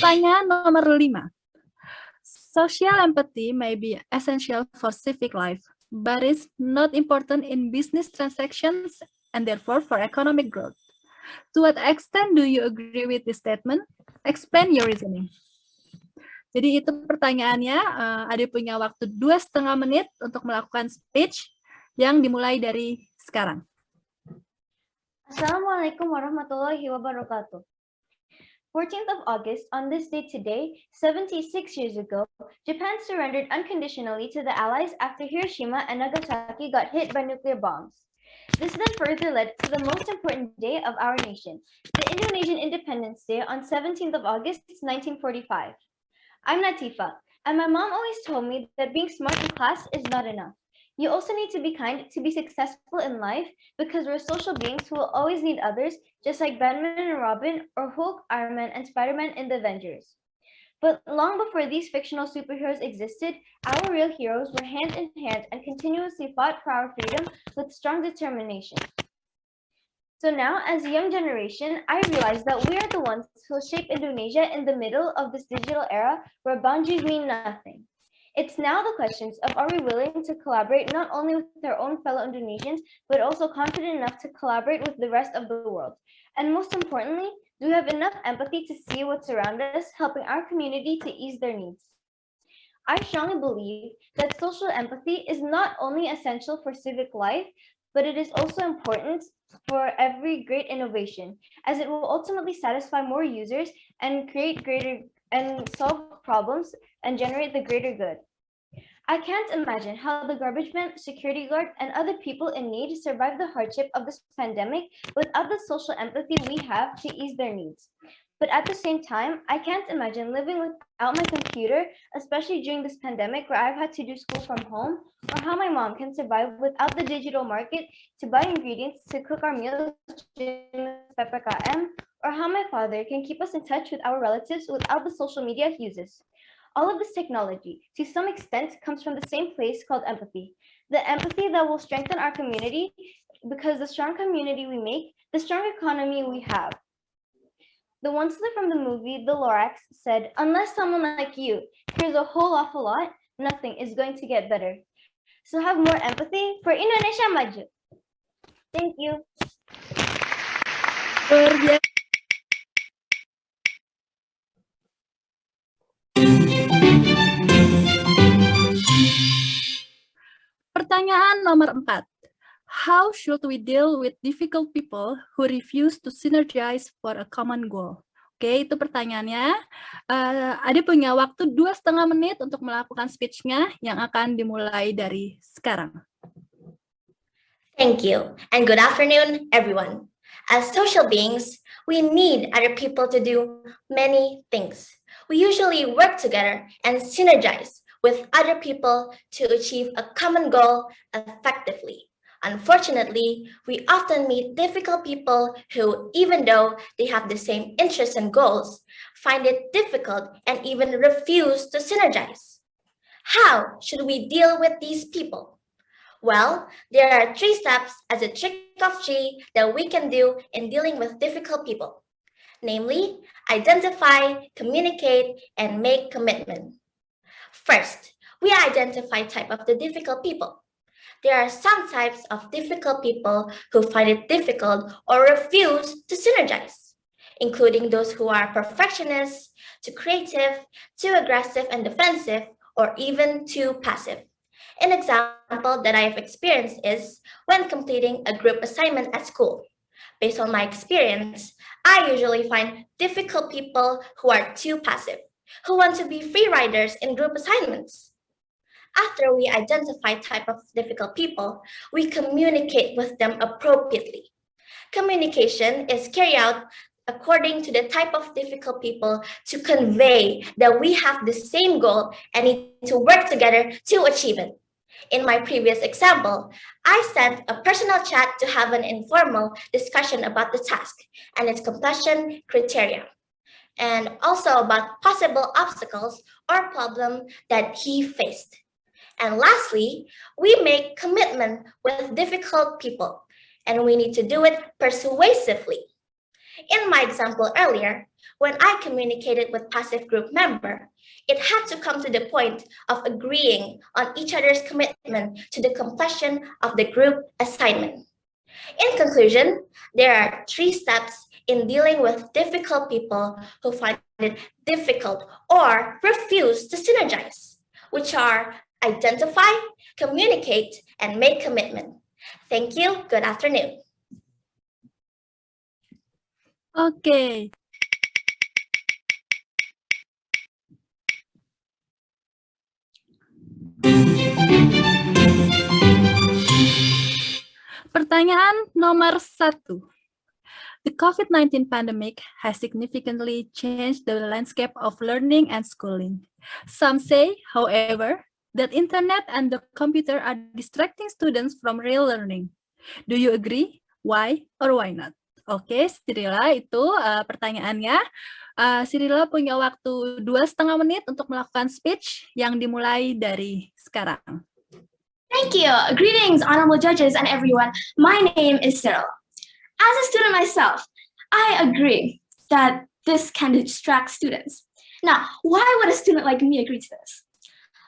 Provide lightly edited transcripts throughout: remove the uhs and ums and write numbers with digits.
Pertanyaan nomor 5. Social empathy may be essential for civic life, but is not important in business transactions and therefore for economic growth. To what extent do you agree with this statement? Explain your reasoning. Jadi itu pertanyaannya, Ade punya waktu 2,5 menit untuk melakukan speech yang dimulai dari sekarang. Assalamualaikum warahmatullahi wabarakatuh. 14th of August, on this date today, 76 years ago, Japan surrendered unconditionally to the Allies after Hiroshima and Nagasaki got hit by nuclear bombs. This then further led to the most important day of our nation, the Indonesian Independence Day on 17th of August, 1945. I'm Natifa, and my mom always told me that being smart in class is not enough. You also need to be kind to be successful in life because we're social beings who will always need others, just like Batman and Robin, or Hulk, Iron Man, and Spider-Man in the Avengers. But long before these fictional superheroes existed, our real heroes were hand in hand and continuously fought for our freedom with strong determination. So now, as a young generation, I realize that we are the ones who will shape Indonesia in the middle of this digital era where boundaries mean nothing. It's now the questions of are we willing to collaborate not only with our own fellow Indonesians, but also confident enough to collaborate with the rest of the world. And most importantly, do we have enough empathy to see what's around us, helping our community to ease their needs? I strongly believe that social empathy is not only essential for civic life, but it is also important for every great innovation, as it will ultimately satisfy more users and create greater and solve problems and generate the greater good. I can't imagine how the garbage man, security guard, and other people in need survive the hardship of this pandemic without the social empathy we have to ease their needs. But at the same time, I can't imagine living without my computer, especially during this pandemic where I've had to do school from home, or how my mom can survive without the digital market to buy ingredients to cook our meals during PPKM, or how my father can keep us in touch with our relatives without the social media he uses. All of this technology, to some extent, comes from the same place called empathy. The empathy that will strengthen our community, because the strong community we make, the strong economy we have. The one slip from the movie The Lorax said, unless someone like you cares a whole awful lot, nothing is going to get better. So have more empathy for Indonesia Maju. Thank you. Pertanyaan nomor 4. How should we deal with difficult people who refuse to synergize for a common goal? Oke, itu pertanyaannya. Ade punya waktu 2,5 menit untuk melakukan speech-nya yang akan dimulai dari sekarang. Thank you, and good afternoon, everyone. As social beings, we need other people to do many things. We usually work together and synergize with other people to achieve a common goal effectively. Unfortunately, we often meet difficult people who, even though they have the same interests and goals, find it difficult and even refuse to synergize. How should we deal with these people? Well, there are 3 steps as a trick of 3 that we can do in dealing with difficult people. Namely, identify, communicate, and make commitment. First, we identify type of the difficult people. There are some types of difficult people who find it difficult or refuse to synergize, including those who are perfectionists, too creative, too aggressive and defensive, or even too passive. An example that I have experienced is when completing a group assignment at school. Based on my experience, I usually find difficult people who are too passive, who want to be free riders in group assignments. After we identify type of difficult people, we communicate with them appropriately. Communication is carried out according to the type of difficult people to convey that we have the same goal and need to work together to achieve it. In my previous example, I sent a personal chat to have an informal discussion about the task and its completion criteria, and also about possible obstacles or problem that he faced. And lastly, we make commitment with difficult people, and we need to do it persuasively. In my example earlier, When I communicated with passive group member, it had to come to the point of agreeing on each other's commitment to the completion of the group assignment. In conclusion, there are 3 steps in dealing with difficult people who find it difficult or refuse to synergize, which are identify, communicate, and make commitment. Thank you. Good afternoon. Oke. Pertanyaan nomor 1. The COVID-19 pandemic has significantly changed the landscape of learning and schooling. Some say, however, that internet and the computer are distracting students from real learning. Do you agree? Why or why not? Oke, Sirila, itu pertanyaannya. Sirila punya waktu 2,5 menit untuk melakukan speech yang dimulai dari sekarang. Thank you. Greetings, honorable judges and everyone. My name is Cyril. As a student myself, I agree that this can distract students. Now, why would a student like me agree to this?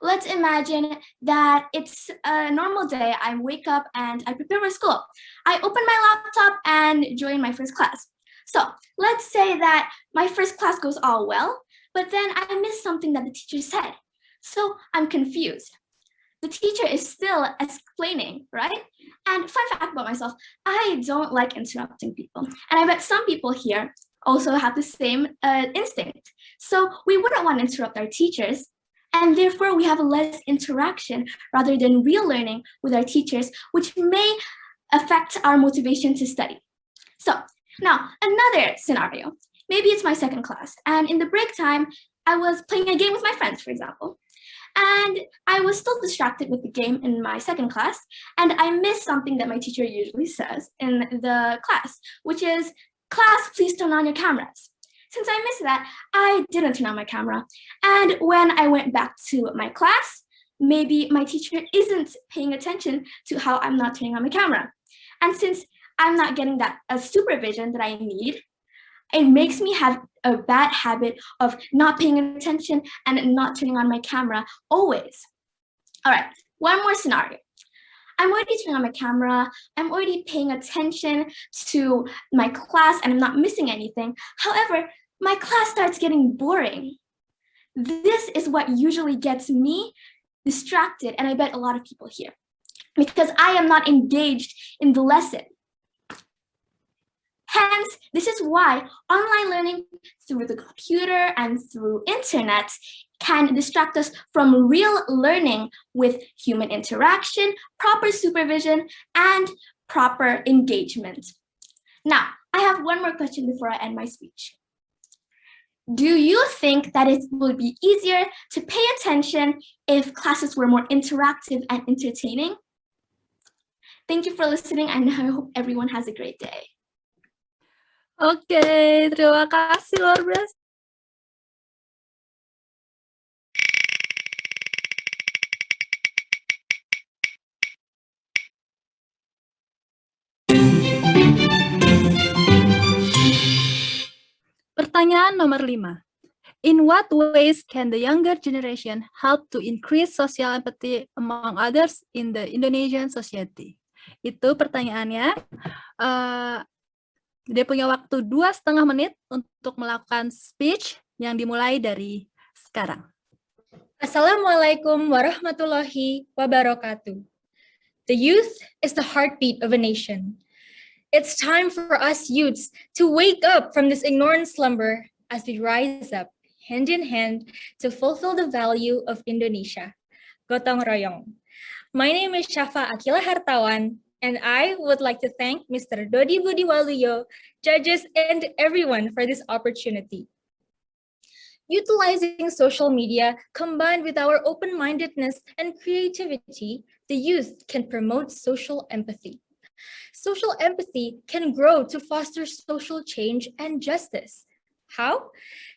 Let's imagine that it's a normal day. I wake up and I prepare for school. I open my laptop and join my first class. So let's say that my first class goes all well, but then I miss something that the teacher said. So I'm confused. The teacher is still explaining, right? And fun fact about myself, I don't like interrupting people. And I bet some people here also have the same instinct. So we wouldn't want to interrupt our teachers. And therefore, we have less interaction rather than real learning with our teachers, which may affect our motivation to study. So now, another scenario. Maybe it's my second class. And in the break time, I was playing a game with my friends, for example. And I was still distracted with the game in my second class, and I missed something that my teacher usually says in the class, which is, class, please turn on your cameras. Since I missed that, I didn't turn on my camera. And when I went back to my class, maybe my teacher isn't paying attention to how I'm not turning on my camera. And since I'm not getting that supervision that I need, it makes me have a bad habit of not paying attention and not turning on my camera always. All right, one more scenario. I'm already turning on my camera, I'm already paying attention to my class, and I'm not missing anything. However, my class starts getting boring. This is what usually gets me distracted, and I bet a lot of people here, because I am not engaged in the lesson. Hence, this is why online learning through the computer and through internet can distract us from real learning with human interaction, proper supervision, and proper engagement. Now, I have one more question before I end my speech. Do you think that it would be easier to pay attention if classes were more interactive and entertaining? Thank you for listening, and I hope everyone has a great day. Oke, terima kasih luar biasa. Pertanyaan nomor 5. In what ways can the younger generation help to increase social empathy among others in the Indonesian society? Itu pertanyaannya. Dia punya waktu 2,5 menit untuk melakukan speech yang dimulai dari sekarang. Assalamualaikum warahmatullahi wabarakatuh. The youth is the heartbeat of a nation. It's time for us youths to wake up from this ignorant slumber as we rise up hand in hand to fulfill the value of Indonesia. Gotong royong. My name is Syafa Akila Hartawan, and I would like to thank Mr. Dodi Budiwaluyo, judges, and everyone for this opportunity. Utilizing social media combined with our open-mindedness and creativity, the youth can promote social empathy. Social empathy can grow to foster social change and justice. How?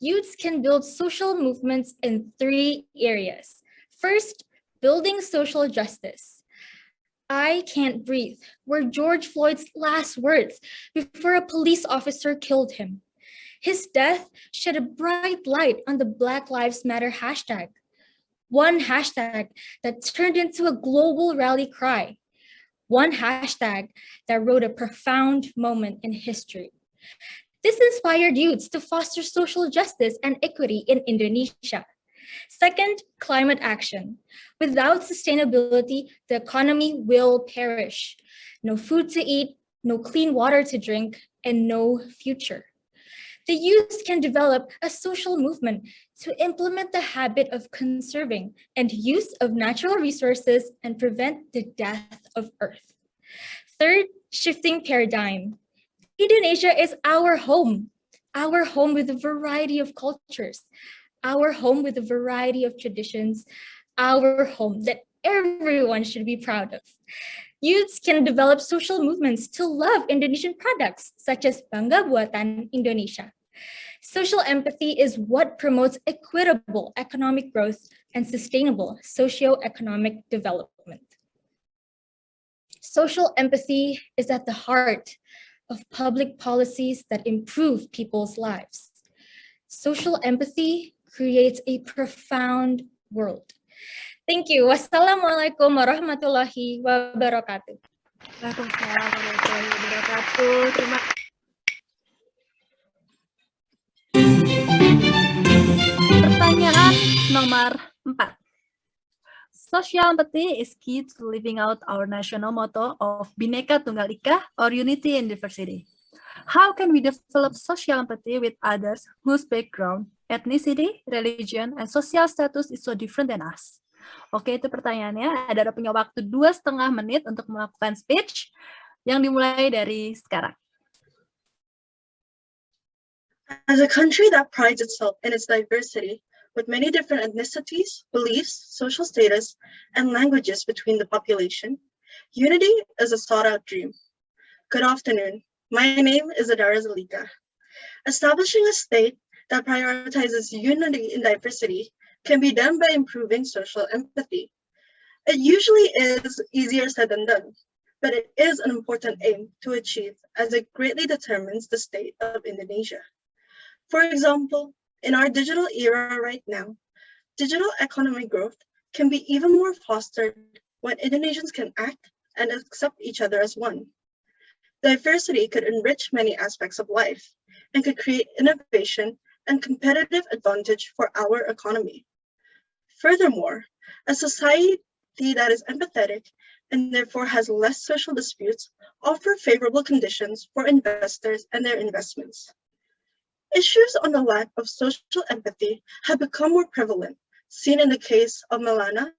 Youths can build social movements in 3 areas. First, building social justice. I can't breathe were George Floyd's last words before a police officer killed him. His death shed a bright light on the Black Lives Matter hashtag, one hashtag that turned into a global rally cry, one hashtag that wrote a profound moment in history. This inspired youths to foster social justice and equity in Indonesia. Second, climate action. Without sustainability, the economy will perish. No food to eat, no clean water to drink, and no future. The youth can develop a social movement to implement the habit of conserving and use of natural resources and prevent the death of Earth. Third, shifting paradigm. Indonesia is our home with a variety of cultures, our home with a variety of traditions, our home that everyone should be proud of. Youths can develop social movements to love Indonesian products, such as Bangga Buatan Indonesia. Social empathy is what promotes equitable economic growth and sustainable socio-economic development. Social empathy is at the heart of public policies that improve people's lives. Social empathy creates a profound world. Thank you. Wassalamualaikum warahmatullahi wabarakatuh. Waalaikumsalam warahmatullahi wabarakatuh. Pertanyaan nomor 4. Social empathy is key to living out our national motto of Bhinneka Tunggal Ika, or unity in diversity. How can we develop social empathy with others whose background, ethnicity, religion, and social status is so different than us? Oke, itu pertanyaannya. Ada punya waktu 2,5 menit untuk melakukan speech yang dimulai dari sekarang. As a country that prides itself in its diversity, with many different ethnicities, beliefs, social status, and languages between the population, unity is a sought-out dream. Good afternoon. My name is Adara Zalika. Establishing a state that prioritizes unity in diversity can be done by improving social empathy. It usually is easier said than done, but it is an important aim to achieve as it greatly determines the state of Indonesia. For example, in our digital era right now, digital economic growth can be even more fostered when Indonesians can act and accept each other as one. Diversity could enrich many aspects of life and could create innovation and competitive advantage for our economy. Furthermore, a society that is empathetic and therefore has less social disputes offer favorable conditions for investors and their investments. Issues on the lack of social empathy have become more prevalent, seen in the case of Malana,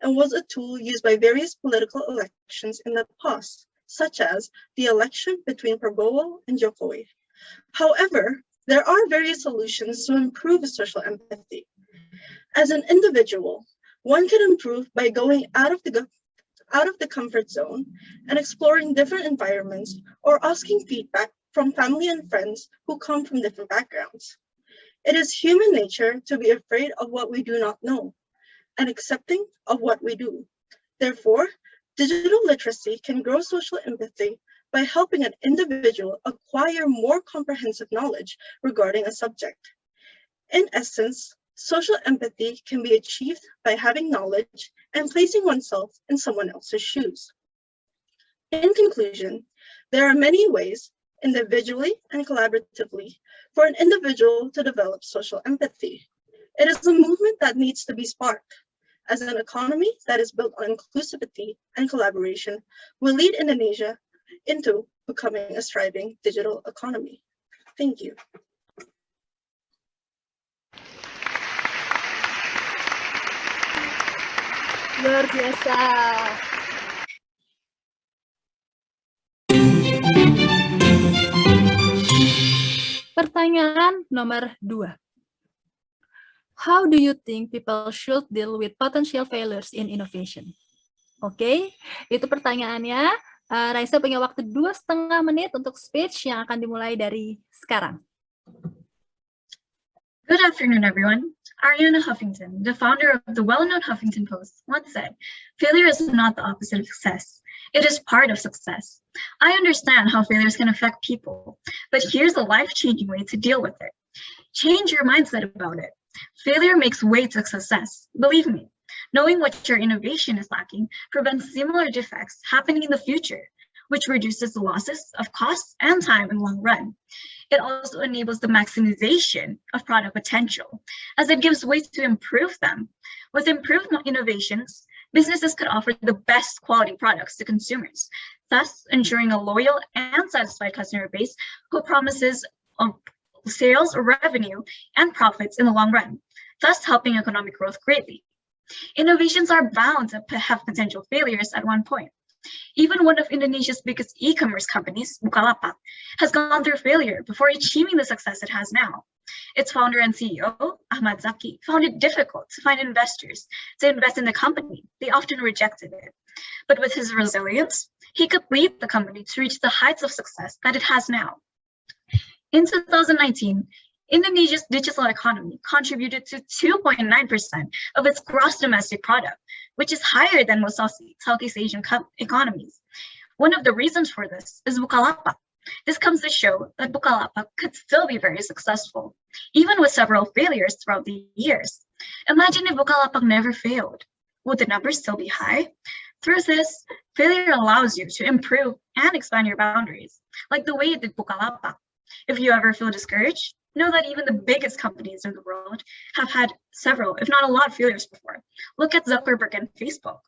and was a tool used by various political elections in the past, such as the election between Prabowo and Jokowi. However, there are various solutions to improve social empathy. As an individual, one can improve by going out of the comfort zone and exploring different environments or asking feedback from family and friends who come from different backgrounds. It is human nature to be afraid of what we do not know and accepting of what we do. Therefore, digital literacy can grow social empathy by helping an individual acquire more comprehensive knowledge regarding a subject. In essence, social empathy can be achieved by having knowledge and placing oneself in someone else's shoes. In conclusion, there are many ways, individually and collaboratively, for an individual to develop social empathy. It is a movement that needs to be sparked, as an economy that is built on inclusivity and collaboration will lead Indonesia into becoming a thriving digital economy. Thank you. Luar biasa. Pertanyaan nomor 2. How do you think people should deal with potential failures in innovation? Oke, itu pertanyaannya. Raisa punya waktu 2,5 menit untuk speech yang akan dimulai dari sekarang. Good afternoon, everyone. Ariana Huffington, the founder of the well-known Huffington Post, once said, "Failure is not the opposite of success. It is part of success. I understand how failures can affect people, but here's a life-changing way to deal with it. Change your mindset about it. Failure makes way to success. Believe me, knowing what your innovation is lacking prevents similar defects happening in the future, which reduces the losses of costs and time in the long run. It also enables the maximization of product potential, as it gives ways to improve them. With improved innovations, businesses could offer the best quality products to consumers, thus ensuring a loyal and satisfied customer base who promises sales, revenue, and profits in the long run, thus helping economic growth greatly. Innovations are bound to have potential failures at one point. Even one of Indonesia's biggest e-commerce companies, Bukalapak, has gone through failure before achieving the success it has now. Its founder and CEO, Ahmad Zaki, found it difficult to find investors to invest in the company. They often rejected it. But with his resilience, he could lead the company to reach the heights of success that it has now. In 2019, Indonesia's digital economy contributed to 2.9% of its gross domestic product, which is higher than most Southeast Asian economies. One of the reasons for this is Bukalapak. This comes to show that Bukalapak could still be very successful, even with several failures throughout the years. Imagine if Bukalapak never failed. Would the numbers still be high? Through this, failure allows you to improve and expand your boundaries, like the way it did Bukalapak. If you ever feel discouraged, know that even the biggest companies in the world have had several, if not a lot, of failures before. Look at Zuckerberg and Facebook,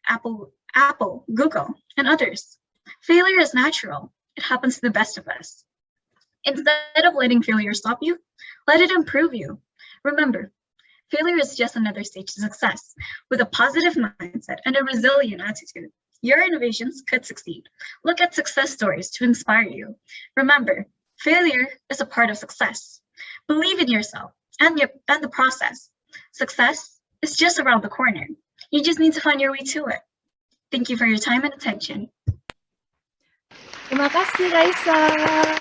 Apple, Google, and others. Failure is natural. It happens to the best of us. Instead of letting failure stop you, let it improve you. Remember, failure is just another stage to success. With a positive mindset and a resilient attitude, your innovations could succeed. Look at success stories to inspire you. Remember, failure is a part of success. Believe in yourself and the process. Success is just around the corner. You just need to find your way to it. Thank you for your time and attention. Terima kasih, Raisa.